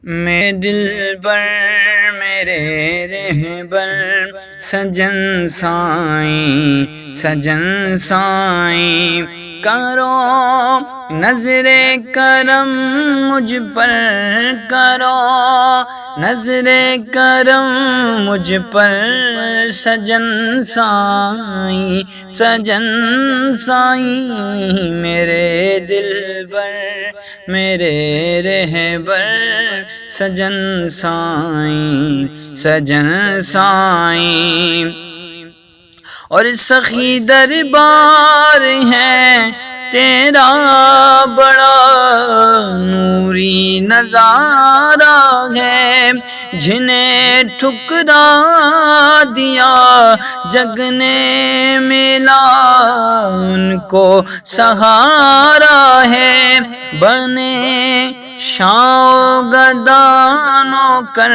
میرے دل پر میرے رہبر سجن سائیں، سجن سائیں کرو نظر کرم مجھ پر، کرو نظر کرم مجھ پر سجن سائیں، سجن سائیں میرے دل پر میرے رہبر سجن سائیں، سجن سائیں۔ اور سخی دربار ہے تیرا بڑا نوری نظارہ ہے، جنہیں ٹھکرا دیا جگ نے ملا ان کو سہارا ہے، بنے شاؤ گدان ہو کر،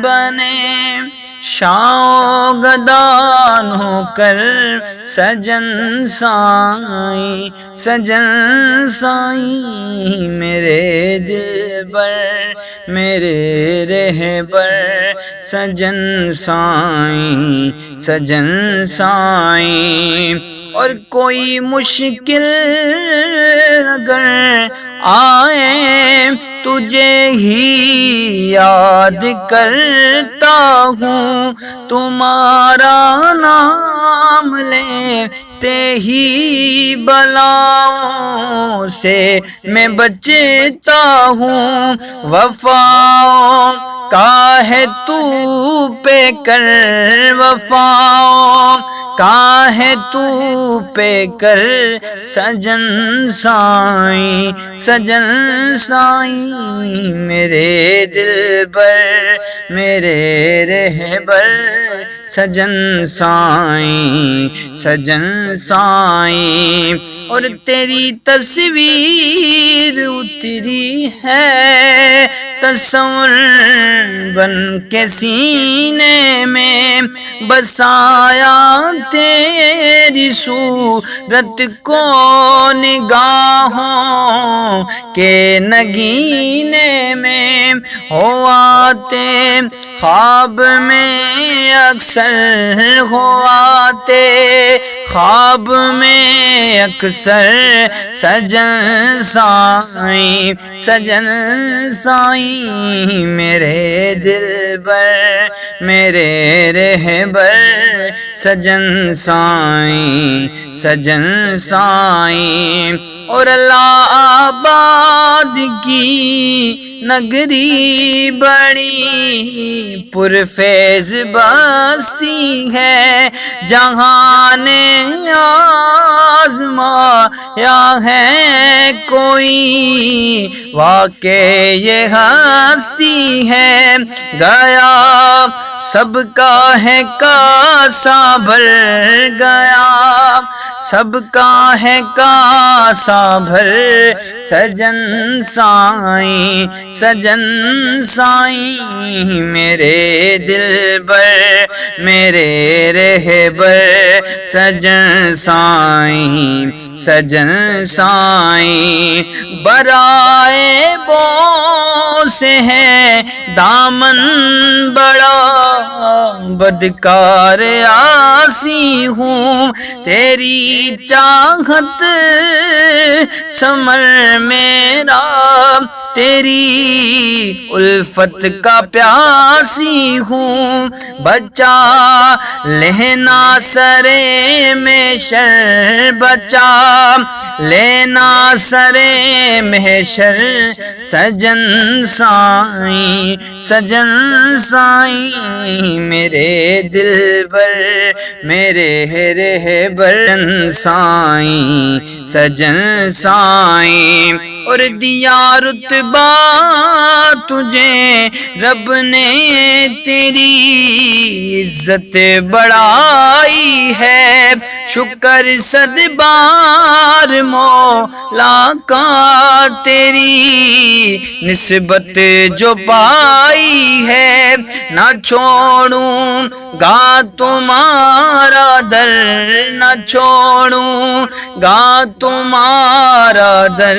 بنے شاؤ گدان ہو کر سجن سائیں، سجن سائیں میرے دل پر میرے رہبر سجن سائیں، سجن سائیں۔ اور کوئی مشکل اگر آئے تجھے ہی یاد کرتا ہوں، تمہارا نام لیتے ہی بلاؤں سے میں بچتا ہوں، وفاؤں کا ہے تو پہ کر، وفاؤں کا ہے تو پہ کر سجن سائیں، سجن سائیں میرے دل پر میرے رہبر سجن سائیں، سجن سائیں۔ اور تیری تصویر اتری ہے تصور بن کے سینے میں، بسایا تیری صورت کو نگاہوں کے نگینے میں، ہو آتے خواب میں اکثر، ہو آتے خواب میں اکثر سجن سائیں، سجن سائیں میرے دل پر میرے رہبر سجن سائیں، سجن سائیں۔ اور الہ آباد کی نگری بڑی پرفیض بستی ہے، جہاں نے آزمایا ہے کوئی واقع یہ ہستی ہے، گیا سب کا ہے کاسا بھر، گیا سب کا ہے کاسا بھر سجن سائیں، سجن سائیں میرے دل پر میرے رہبر سجن سائیں، سجن سائیں۔ برائے بو سے ہے دامن بڑا بدکار آسی ہوں، تیری چاہت ثمر میرا تیری الفت کا پیاسی ہوں، بچا لینا سرے محشر، بچا لینا سرے محشر سجن سائیں، سجن سائیں میرے دل پر میرے رہبر سائیں، سجن سائیں۔ اور دیا رتبہ تجھے رب نے تیری عزت بڑھائی ہے، شکر صد بار مولا کا تیری نسبت جو پائی ہے، نہ چھوڑوں گا تمہارا در، نہ چھوڑوں گا تمہارا در،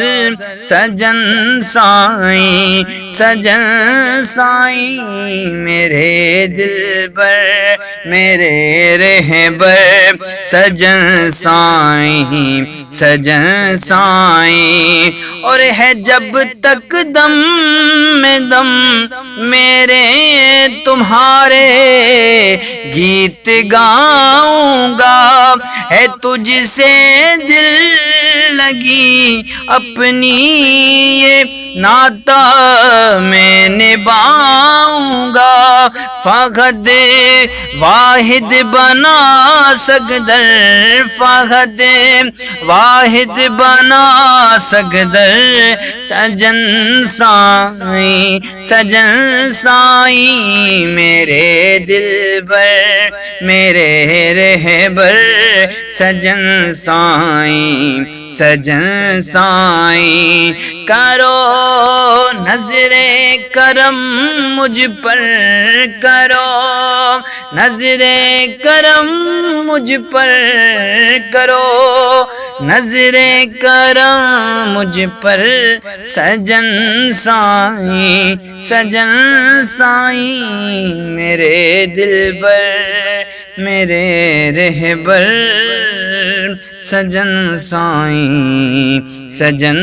سجن سائیں سجن سائیں میرے دل پر میرے رہبر، سجن سائیں سجن سائیں۔ اور ہے جب تک دم میں دم میرے تمہارے گیت گاؤں گا، ہے تجھ سے دل لگی اپنی یہ ناتا میں نبھاؤں گا، فقط واحد بنا سکدر، فقط واحد بنا سکدر، سجن سائیں سجن سائیں میرے دل پر میرے رہبر، سجن سائیں سجن سائیں۔ کرو نظر کرم مجھ پر، کرو نظر کرم مجھ پر، کرو نظر کرم مجھ پر، سجن سائیں سجن سائیں میرے دل پر میرے رہبر، سجن سائیں سجن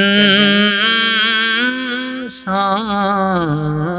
سائیں۔